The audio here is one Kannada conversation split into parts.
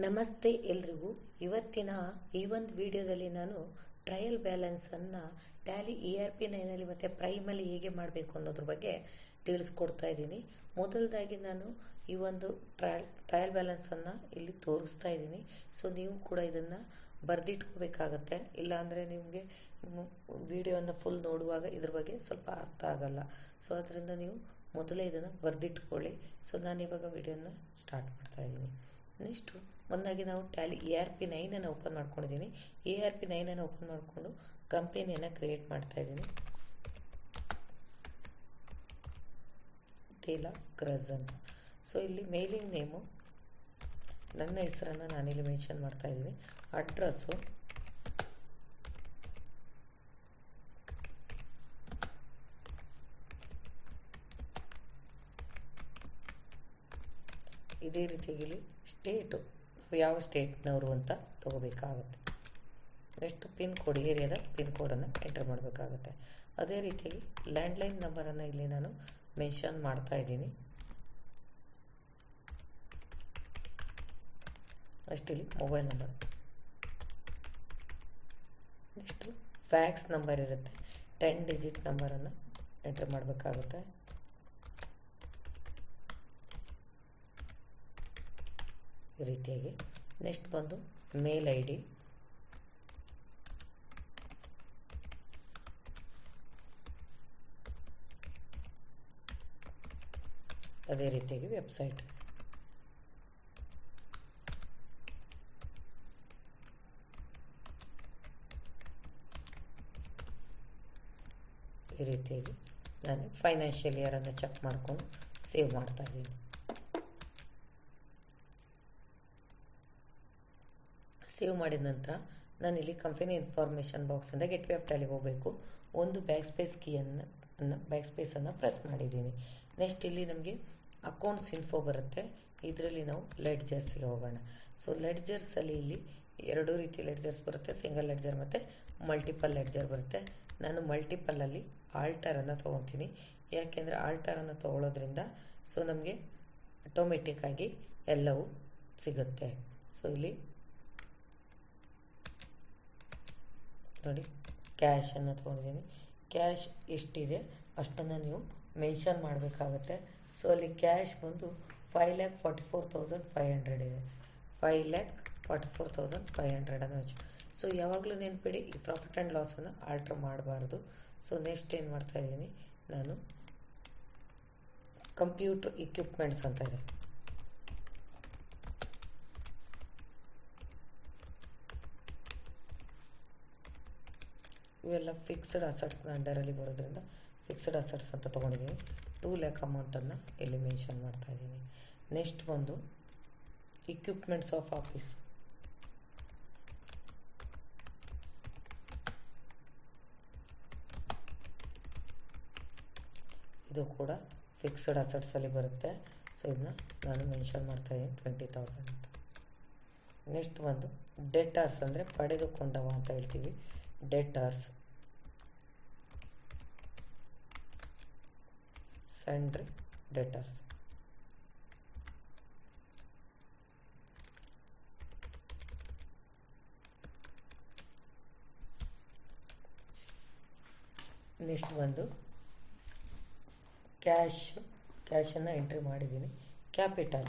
ನಮಸ್ತೆ ಎಲ್ರಿಗೂ. ಇವತ್ತಿನ ಈ ಒಂದು ವಿಡಿಯೋದಲ್ಲಿ ನಾನು ಟ್ರಯಲ್ ಬ್ಯಾಲೆನ್ಸನ್ನು ಟ್ಯಾಲಿ ERP9 ಮತ್ತು ಪ್ರೈಮಲ್ಲಿ ಹೇಗೆ ಮಾಡಬೇಕು ಅನ್ನೋದ್ರ ಬಗ್ಗೆ ತಿಳಿಸ್ಕೊಡ್ತಾ ಇದ್ದೀನಿ. ಮೊದಲದಾಗಿ ನಾನು ಈ ಒಂದು ಟ್ರಯಲ್ ಬ್ಯಾಲೆನ್ಸನ್ನು ಇಲ್ಲಿ ತೋರಿಸ್ತಾ ಇದ್ದೀನಿ. ಸೊ ನೀವು ಕೂಡ ಇದನ್ನು ಬರೆದಿಟ್ಕೋಬೇಕಾಗತ್ತೆ, ಇಲ್ಲಾಂದರೆ ನಿಮಗೆ ವಿಡಿಯೋನ ಫುಲ್ ನೋಡುವಾಗ ಇದ್ರ ಬಗ್ಗೆ ಸ್ವಲ್ಪ ಅರ್ಥ ಆಗಲ್ಲ. ಸೊ ಅದರಿಂದ ನೀವು ಮೊದಲೇ ಇದನ್ನು ಬರೆದಿಟ್ಕೊಳ್ಳಿ. ಸೊ ನಾನು ಇವಾಗ ವಿಡಿಯೋನ ಸ್ಟಾರ್ಟ್ ಮಾಡ್ತಾ ಇದ್ದೀನಿ. ನೆಕ್ಸ್ಟು ಒಂದಾಗಿ ನಾವು ಟ್ಯಾಲಿ ERP9 ಓಪನ್ ಮಾಡ್ಕೊಂಡಿದ್ದೀನಿ. ERP9 ಓಪನ್ ಮಾಡಿಕೊಂಡು ಕಂಪನಿಯನ್ನು ಕ್ರಿಯೇಟ್ ಮಾಡ್ತಾ ಇದ್ದೀನಿ. ಟೇಲಾ ಕ್ರಸ್ ಅಂತ. ಸೊ ಇಲ್ಲಿ ಮೇಲಿಂಗ್ ನೇಮು ನನ್ನ ಹೆಸರನ್ನು ನಾನಿಲ್ಲಿ ಮೆನ್ಷನ್ ಮಾಡ್ತಾ ಇದ್ದೀನಿ. ಅಡ್ರೆಸ್ಸು ಇದೇ ರೀತಿಯಾಗಿ ಸ್ಟೇಟು ನಾವು ಯಾವ ಸ್ಟೇಟ್ನವರು ಅಂತ ತಗೋಬೇಕಾಗುತ್ತೆ. ನೆಕ್ಸ್ಟ್ ಪಿನ್ ಕೋಡ್, ಏರಿಯಾದ ಪಿನ್ ಕೋಡನ್ನು ಎಂಟರ್ ಮಾಡಬೇಕಾಗುತ್ತೆ. ಅದೇ ರೀತಿಯಾಗಿ ಲ್ಯಾಂಡ್ಲೈನ್ ನಂಬರನ್ನು ಇಲ್ಲಿ ನಾನು ಮೆನ್ಷನ್ ಮಾಡ್ತಾ ಇದ್ದೀನಿ. ನೆಕ್ಸ್ಟ್ ಇಲ್ಲಿ mobile number, next fax number ಇರುತ್ತೆ, 10 ಡಿಜಿಟ್ ನಂಬರನ್ನು ಎಂಟರ್ ಮಾಡಬೇಕಾಗುತ್ತೆ. ಈ ರೀತಿಯಾಗಿ ನೆಕ್ಸ್ಟ್ ಬಂದು ಮೇಲ್ ID, ಅದೇ ರೀತಿಯಾಗಿ ವೆಬ್ಸೈಟ್, ಈ ರೀತಿಯಾಗಿ ನಾನು ಫೈನಾನ್ಷಿಯಲ್ ಇಯರನ್ನು ಚೆಕ್ ಮಾಡಿಕೊಂಡು ಸೇವ್ ಮಾಡ್ತಾ ಇದ್ದೀನಿ. ಸೇವ್ ಮಾಡಿದ ನಂತರ ನಾನಿಲ್ಲಿ ಕಂಪನಿ ಇನ್ಫಾರ್ಮೇಷನ್ ಬಾಕ್ಸಿಂದ ಗೆಟ್ ವೆಬ್ ಟ್ಯಾಲಿಗೆ ಹೋಗಬೇಕು. ಒಂದು ಬ್ಯಾಕ್ ಸ್ಪೇಸನ್ನು ಪ್ರೆಸ್ ಮಾಡಿದ್ದೀನಿ. ನೆಕ್ಸ್ಟ್ ಇಲ್ಲಿ ನಮಗೆ ಅಕೌಂಟ್ಸ್ ಇನ್ಫೋ ಬರುತ್ತೆ. ಇದರಲ್ಲಿ ನಾವು ಲೆಡ್ಜರ್ಸ್ಗೆ ಹೋಗೋಣ. ಸೊ ಲೆಡ್ಜರ್ಸಲ್ಲಿ ಇಲ್ಲಿ ಎರಡು ರೀತಿ ಲೆಡ್ಜರ್ಸ್ ಬರುತ್ತೆ, ಸಿಂಗಲ್ ಲೆಡ್ಜರ್ ಮತ್ತು ಮಲ್ಟಿಪಲ್ ಲೆಡ್ಜರ್ ಬರುತ್ತೆ. ನಾನು ಮಲ್ಟಿಪಲ್ಲಲ್ಲಿ ಆಲ್ಟರನ್ನು ತೊಗೊತೀನಿ. ಯಾಕೆಂದರೆ ಆಲ್ಟರನ್ನು ತೊಗೊಳ್ಳೋದ್ರಿಂದ ಸೊ ನಮಗೆ ಆಟೋಮೆಟಿಕ್ಕಾಗಿ ಎಲ್ಲವೂ ಸಿಗುತ್ತೆ. ಸೊ ಇಲ್ಲಿ ನೋಡಿ, ಕ್ಯಾಶನ್ನು ತೊಗೊಂಡಿದ್ದೀನಿ. ಕ್ಯಾಶ್ ಎಷ್ಟಿದೆ ಅಷ್ಟನ್ನು ನೀವು ಮೆನ್ಷನ್ ಮಾಡಬೇಕಾಗತ್ತೆ. ಸೊ ಅಲ್ಲಿ ಕ್ಯಾಶ್ ಬಂದು 5,44,500 ಇದೆ. 5,44,500 ಅನ್ನು ಸೊ ಯಾವಾಗಲೂ ನೆನ್ಪಿಡಿ, ಈ ಪ್ರಾಫಿಟ್ ಆ್ಯಂಡ್ ಲಾಸನ್ನು ಆಲ್ಟರ್ ಮಾಡಬಾರ್ದು. ಸೊ ನೆಕ್ಸ್ಟ್ ಏನು ಮಾಡ್ತಾ ಇದ್ದೀನಿ ನಾನು, ಕಂಪ್ಯೂಟರ್ ಇಕ್ವಿಪ್ಮೆಂಟ್ಸ್ ಅಂತ ಇದೆ. ಇವೆಲ್ಲ ಫಿಕ್ಸ್ಡ್ ಅಸೆಟ್ಸ್ನ ಅಂಡರಲ್ಲಿ ಬರೋದ್ರಿಂದ ಫಿಕ್ಸ್ಡ್ ಅಸೆಟ್ಸ್ ಅಂತ ತೊಗೊಂಡಿದ್ದೀನಿ. 2 lakh ಅಮೌಂಟನ್ನು ಇಲ್ಲಿ ಮೆನ್ಷನ್ ಮಾಡ್ತಾ ಇದ್ದೀನಿ. ನೆಕ್ಸ್ಟ್ ಬಂದು ಇಕ್ವಿಪ್ಮೆಂಟ್ಸ್ ಆಫ್ ಆಫೀಸ್, ಇದು ಕೂಡ ಫಿಕ್ಸ್ಡ್ ಅಸೆಟ್ಸಲ್ಲಿ ಬರುತ್ತೆ. ಸೊ ಇದನ್ನ ನಾನು ಮೆನ್ಷನ್ ಮಾಡ್ತಾ ಇದ್ದೀನಿ 20,000 ಅಂತ. ನೆಕ್ಸ್ಟ್ ಬಂದು ಡೆಟಾರ್ಸ್ ಅಂದರೆ ಪಡೆದುಕೊಂಡವ ಅಂತ ಹೇಳ್ತೀವಿ. ಡೆಟಾರ್ಸ್, ಸೆಂಡ್ರಿ ಡೆಟಾರ್ಸ್. ನೆಕ್ಸ್ಟ್ ಬಂದು ಕ್ಯಾಶನ್ನು ಎಂಟ್ರಿ ಮಾಡಿದ್ದೀನಿ. ಕ್ಯಾಪಿಟಲ್,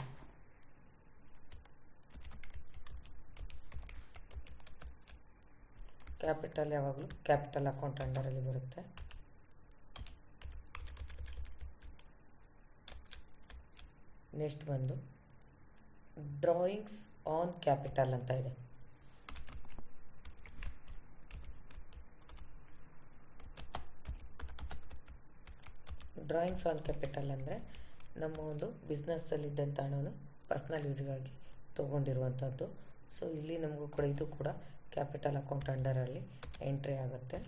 ಕ್ಯಾಪಿಟಲ್ ಯಾವಾಗಲೂ ಕ್ಯಾಪಿಟಲ್ ಅಕೌಂಟ್ ಅಂಡರಲ್ಲಿ ಬರುತ್ತೆ. ನೆಕ್ಸ್ಟ್ ಬಂದು ಡ್ರಾಯಿಂಗ್ಸ್ ಆನ್ ಕ್ಯಾಪಿಟಲ್ ಅಂತ ಇದೆ. ಡ್ರಾಯಿಂಗ್ಸ್ ಆನ್ ಕ್ಯಾಪಿಟಲ್ ಅಂದರೆ ನಮ್ಮ ಒಂದು ಬಿಸ್ನೆಸ್ಸಲ್ಲಿದ್ದಂಥ ಹಣವನ್ನು ಪರ್ಸ್ನಲ್ ಯೂಸ್ಗಾಗಿ ತೊಗೊಂಡಿರುವಂಥದ್ದು. ಸೊ ಇಲ್ಲಿ ನಮಗೂ ಕೂಡ ಇದು ಕೂಡ ಕ್ಯಾಪಿಟಲ್ ಅಕೌಂಟ್ ಅಂಡರಲ್ಲಿ ಎಂಟ್ರಿ ಆಗುತ್ತೆ.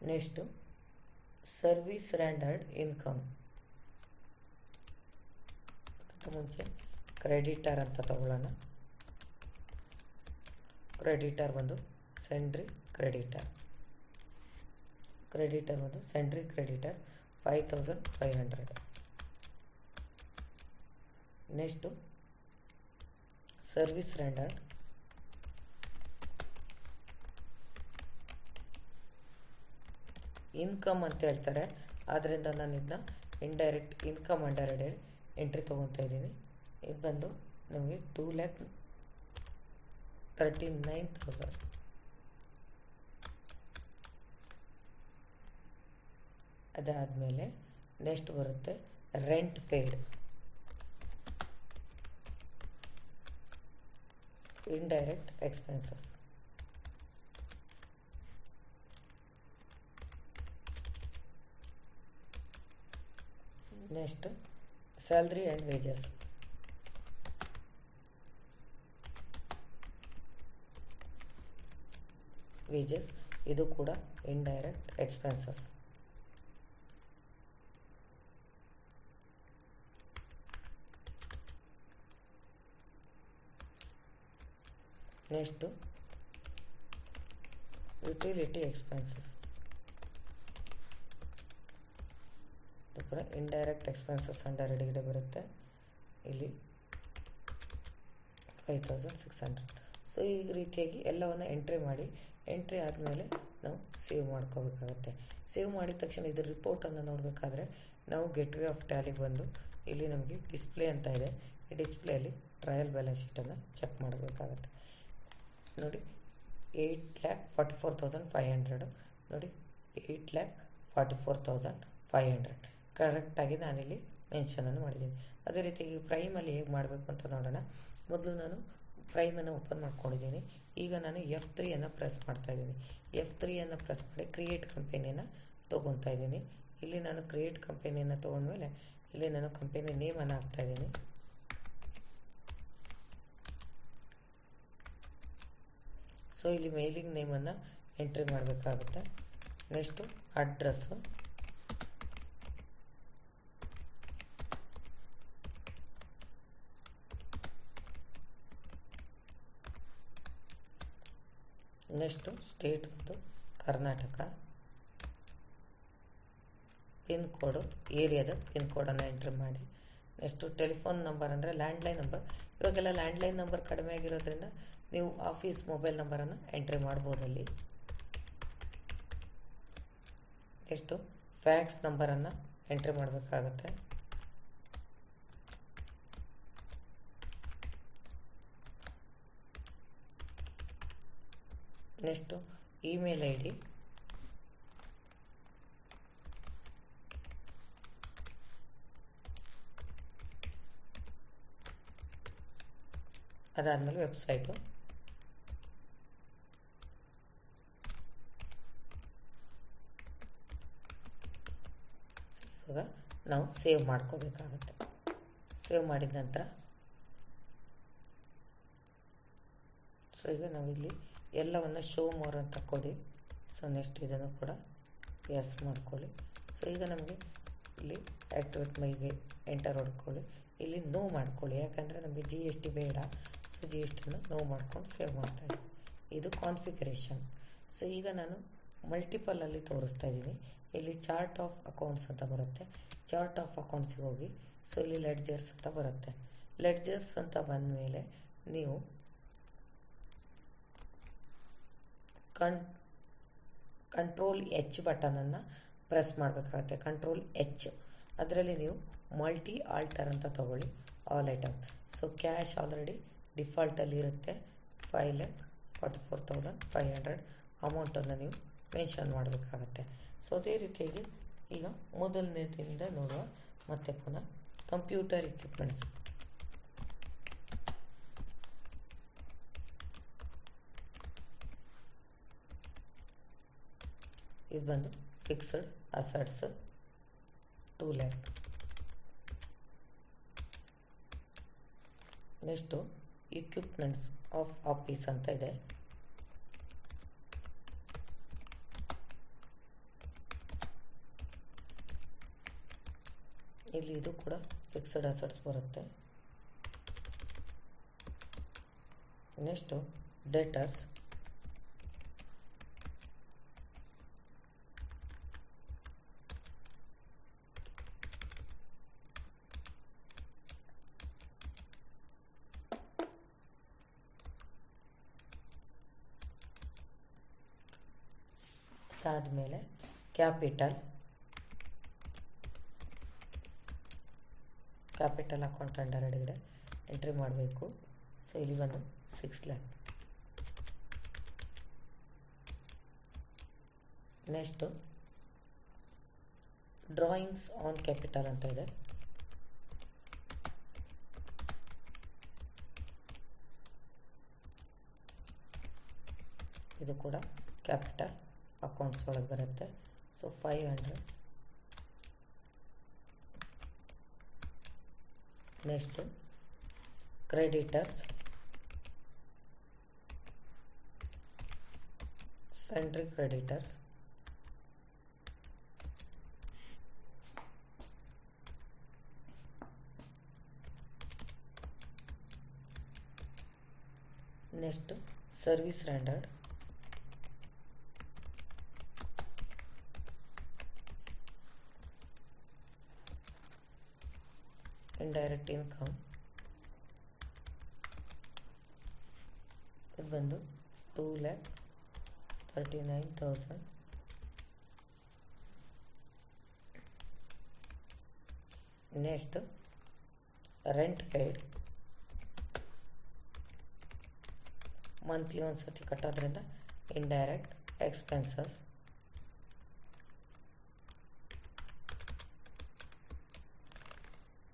ನೆಕ್ಸ್ಟು ಸರ್ವಿಸ್ ರೆಂಡರ್ಡ್ ಇನ್ಕಮ್, ಮುಂಚೆ ಕ್ರೆಡಿಟರ್ ಅಂತ ತಗೊಳ್ಳೋಣ. ಕ್ರೆಡಿಟರ್ ಬಂದು ಸೆಂಡ್ರಿ ಕ್ರೆಡಿಟರ್, ಕ್ರೆಡಿಟರ್ ಒಂದು sentry creditor 5500. Next service rendered, income ಅಂತ ಹೇಳ್ತಾರೆ, ಆದ್ದರಿಂದ ನಾನು ಇದನ್ನ ಇಂಡೈರೆಕ್ಟ್ ಇನ್ಕಮ್ ಅಂಡರ್ ಎಂಟ್ರಿ ತೊಗೊತಾ ಇದ್ದೀನಿ. ಇದು ಬಂದು ನಮಗೆ 2,39,000. ಅದಾದಮೇಲೆ ನೆಕ್ಸ್ಟ್ ಬರುತ್ತೆ rent paid, indirect expenses. Next salary and wages, ಇದು ಕೂಡ indirect expenses. Next utility expenses, ಇದು ಕೂಡ ಇಂಡೈರೆಕ್ಟ್ ಎಕ್ಸ್ಪೆನ್ಸಸ್ ಅಂಡರ್ ಹೆಡ್ಗೆ ಬರುತ್ತೆ. ಇಲ್ಲಿ 5,600. ಸೊ ಈ ರೀತಿಯಾಗಿ ಎಲ್ಲವನ್ನು ಎಂಟ್ರಿ ಮಾಡಿ, ಎಂಟ್ರಿ ಆದಮೇಲೆ ನಾವು ಸೇವ್ ಮಾಡ್ಕೋಬೇಕಾಗತ್ತೆ. ಸೇವ್ ಮಾಡಿದ ತಕ್ಷಣ ಇದ್ರ ರಿಪೋರ್ಟನ್ನು ನೋಡಬೇಕಾದ್ರೆ ನಾವು ಗೆಟ್ವೇ ಆಫ್ ಟ್ಯಾಲಿಗೆ ಬಂದು ಇಲ್ಲಿ ನಮಗೆ ಡಿಸ್ಪ್ಲೇ ಅಂತ ಇದೆ. ಈ ಡಿಸ್ಪ್ಲೇಯಲ್ಲಿ ಟ್ರಯಲ್ ಬ್ಯಾಲೆನ್ಸ್ ಶೀಟನ್ನು ಚೆಕ್ ಮಾಡಬೇಕಾಗತ್ತೆ. ನೋಡಿ 8,44,500, ನೋಡಿ 8,44,500 ಕರೆಕ್ಟಾಗಿ ನಾನಿಲ್ಲಿ ಮೆನ್ಷನನ್ನು ಮಾಡಿದ್ದೀನಿ. ಅದೇ ರೀತಿಯಾಗಿ ಪ್ರೈಮಲ್ಲಿ ಹೇಗೆ ಮಾಡಬೇಕು ಅಂತ ನೋಡೋಣ. ಮೊದಲು ನಾನು ಪ್ರೈಮನ್ನು ಓಪನ್ ಮಾಡ್ಕೊಂಡಿದ್ದೀನಿ. ಈಗ ನಾನು F3 ಪ್ರೆಸ್ ಮಾಡ್ತಾ ಇದ್ದೀನಿ. F3 ಪ್ರೆಸ್ ಮಾಡಿ ಕ್ರಿಯೇಟ್ ಕಂಪನಿಯನ್ನು ತೊಗೊತಾ ಇದ್ದೀನಿ. ಇಲ್ಲಿ ನಾನು ಕ್ರಿಯೇಟ್ ಕಂಪನಿಯನ್ನು ತೊಗೊಂಡ್ಮೇಲೆ ಇಲ್ಲಿ ನಾನು ಕಂಪನಿ ನೇಮನ್ನು ಹಾಕ್ತಾ ಇದ್ದೀನಿ. ಸೊ ಇಲ್ಲಿ ಮೇಲಿಂಗ್ ನೇಮನ್ನು ಎಂಟ್ರಿ ಮಾಡಬೇಕಾಗುತ್ತೆ. ನೆಕ್ಸ್ಟು ಅಡ್ರೆಸ್ಸು, ನೆಕ್ಸ್ಟು ಸ್ಟೇಟ್ ಬಂದು ಕರ್ನಾಟಕ, ಪಿನ್ ಕೋಡು ಏರಿಯಾದ ಪಿನ್ ಕೋಡನ್ನು ಎಂಟ್ರಿ ಮಾಡಿ. ನೆಕ್ಸ್ಟು ಟೆಲಿಫೋನ್ ನಂಬರ್ ಅಂದರೆ ಲ್ಯಾಂಡ್ಲೈನ್ ನಂಬರ್. ಇವಾಗೆಲ್ಲ ಲ್ಯಾಂಡ್ಲೈನ್ ನಂಬರ್ ಕಡಿಮೆ ಆಗಿರೋದ್ರಿಂದ ನೀವು ಆಫೀಸ್ ಮೊಬೈಲ್ ನಂಬರನ್ನು ಎಂಟ್ರಿ ಮಾಡ್ಬೋದಲ್ಲಿ. ನೆಕ್ಸ್ಟು ಫ್ಯಾಕ್ಸ್ ನಂಬರನ್ನು ಎಂಟ್ರಿ ಮಾಡಬೇಕಾಗತ್ತೆ. ನೆಕ್ಸ್ಟು ಇಮೇಲ್ ಐ ಡಿ, ಅದಾದಮೇಲೆ ವೆಬ್ಸೈಟು. ಇವಾಗ ನಾವು ಸೇವ್ ಮಾಡ್ಕೋಬೇಕಾಗತ್ತೆ. ಸೇವ್ ಮಾಡಿದ ನಂತರ ಸೊ ಈಗ ನಾವಿಲ್ಲಿ ಎಲ್ಲವನ್ನು ಶೋ ಮೋರ್ ಅಂತ ಕೊಡಿ. ಸೊ ನೆಕ್ಸ್ಟ್ ಇದನ್ನು ಕೂಡ ಎಸ್ ಮಾಡ್ಕೊಳ್ಳಿ. ಸೊ ಈಗ ನಮಗೆ ಇಲ್ಲಿ ಆ್ಯಕ್ಟಿವೇಟ್ ಮೈಗೆ ಎಂಟರ್ ಹೊಡ್ಕೊಳ್ಳಿ. ಇಲ್ಲಿ ನೋ ಮಾಡ್ಕೊಳ್ಳಿ, ಯಾಕಂದರೆ ನಮಗೆ GST ಬೇಡ. ಸೊ GSTನ ನೋ ಮಾಡ್ಕೊಂಡು ಸೇವ್ ಮಾಡ್ತಾ ಇದ್ದೀನಿ. ಇದು ಕಾನ್ಫಿಗರೇಷನ್. ಸೊ ಈಗ ನಾನು ಮಲ್ಟಿಪಲಲ್ಲಿ ತೋರಿಸ್ತಾ ಇದ್ದೀನಿ. ಇಲ್ಲಿ ಚಾರ್ಟ್ ಆಫ್ ಅಕೌಂಟ್ಸ್ ಅಂತ ಬರುತ್ತೆ. ಚಾರ್ಟ್ ಆಫ್ ಅಕೌಂಟ್ಸಿಗೆ ಹೋಗಿ. ಸೊ ಇಲ್ಲಿ ಲೆಡ್ಜರ್ಸ್ ಅಂತ ಬರುತ್ತೆ. ಲೆಡ್ಜರ್ಸ್ ಅಂತ ಬಂದಮೇಲೆ ನೀವು ಕಂಟ್ರೋಲ್ H ಬಟನನ್ನು ಪ್ರೆಸ್ ಮಾಡಬೇಕಾಗುತ್ತೆ. ಕಂಟ್ರೋಲ್ H, ಅದರಲ್ಲಿ ನೀವು ಮಲ್ಟಿ ಆಲ್ಟರ್ ಅಂತ ತಗೊಳ್ಳಿ, all item. So cash already ಡಿಫಾಲ್ಟಲ್ಲಿ ಇರುತ್ತೆ 5,44,500 ಅಮೌಂಟನ್ನು ನೀವು ಮೆನ್ಷನ್ ಮಾಡಬೇಕಾಗತ್ತೆ. ಸೊ ಅದೇ ರೀತಿಯಾಗಿ ಈಗ ಮೊದಲನೇದಿಂದ ನೋಡುವ. ಮತ್ತೆ ಪುನಃ ಕಂಪ್ಯೂಟರ್ ಇಕ್ವಿಪ್ಮೆಂಟ್ಸ್, ಇದು ಬಂದು fixed assets 2 lakh. Next equipments of office ಅಂತ ಇದೆ. ಇಲ್ಲಿ ಇದು ಕೂಡ ಫಿಕ್ಸ್ಡ್ ಅಸೆಟ್ಸ್ ಬರುತ್ತೆ. ನೆಕ್ಸ್ಟು ಡೇಟರ್ಸ್, ಅದಾದಮೇಲೆ ಕ್ಯಾಪಿಟಲ್ ಅಕೌಂಟ್ ಅಂಡರ್ ಹೆಡ್ಗೆ ಎಂಟ್ರಿ ಮಾಡಬೇಕು. ಸೊ ಇಲ್ಲಿ ಬಂದು 6 lakh. Next drawings on capital ಅಂತ ಇದೆ. ಇದು ಕೂಡ ಕ್ಯಾಪಿಟಲ್ ಅಕೌಂಟ್ಸ್ ಒಳಗೆ ಬರುತ್ತೆ. So 500. Next creditors, sentry creditors, next service rendered, indirect income, ಇದು ಬಂದು 2,39,000. ನೆಕ್ಸ್ಟ್ ರೆಂಟ್ ಪೇಯ್ಡ್, ಮಂತ್ಲಿ ಒಂದ್ಸತಿ ಕಟ್ಟೋದ್ರಿಂದ indirect expenses.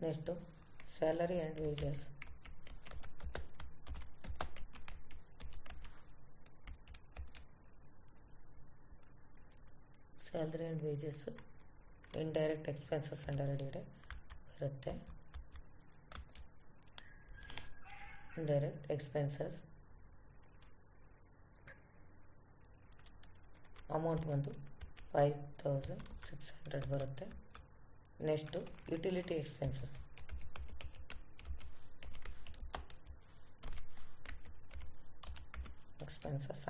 Next salary and wages, salary and wages indirect expenses under head ಬರುತ್ತೆ. ಇಂಡೈರೆಕ್ಟ್ ಎಕ್ಸ್ಪೆನ್ಸಸ್ ಅಮೌಂಟ್ ಬಂದು 5,600 ಬರುತ್ತೆ. ನೆಕ್ಸ್ಟು ಯುಟಿಲಿಟಿ ಎಕ್ಸ್ಪೆನ್ಸಸ್,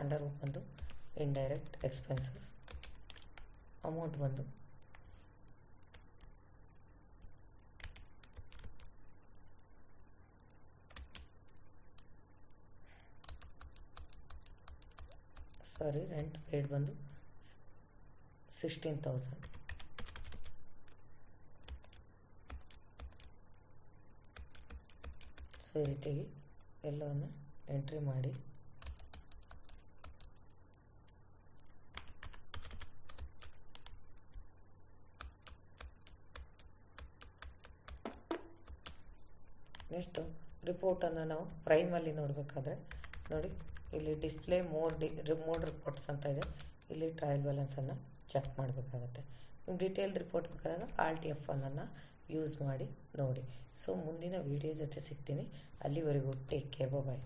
ಅಂಡರ್ ಬಂದು ಇಂಡೈರೆಕ್ಟ್ ಎಕ್ಸ್ಪೆನ್ಸಸ್ ಅಮೌಂಟ್ ಬಂದು ರೆಂಟ್ ಪೇಯ್ಡ್ ಬಂದು 16,000. ಸೊ ಈ ರೀತಿಯಾಗಿ ಎಲ್ಲವನ್ನು ಎಂಟ್ರಿ ಮಾಡಿ ನೆಕ್ಸ್ಟು ರಿಪೋರ್ಟನ್ನು ನಾವು ಪ್ರೈಮಲ್ಲಿ ನೋಡಬೇಕಾದ್ರೆ ನೋಡಿ, ಇಲ್ಲಿ ಡಿಸ್ಪ್ಲೇ ಮೋರ್ ರಿಪೋರ್ಟ್ಸ್ ಅಂತ ಇದೆ. ಇಲ್ಲಿ ಟ್ರಯಲ್ ಬ್ಯಾಲೆನ್ಸನ್ನು ಚೆಕ್ ಮಾಡಬೇಕಾಗತ್ತೆ. ನಿಮ್ಮ ಡೀಟೇಲ್ ರಿಪೋರ್ಟ್ ಬೇಕಾದಾಗ Alt F1 ಯೂಸ್ ಮಾಡಿ ನೋಡಿ. ಸೊ ಮುಂದಿನ ವಿಡಿಯೋ ಜೊತೆ ಸಿಗ್ತೀನಿ. ಅಲ್ಲಿವರೆಗೂ ಟೇಕ್ ಕೇರ್, ಬಾಯ್.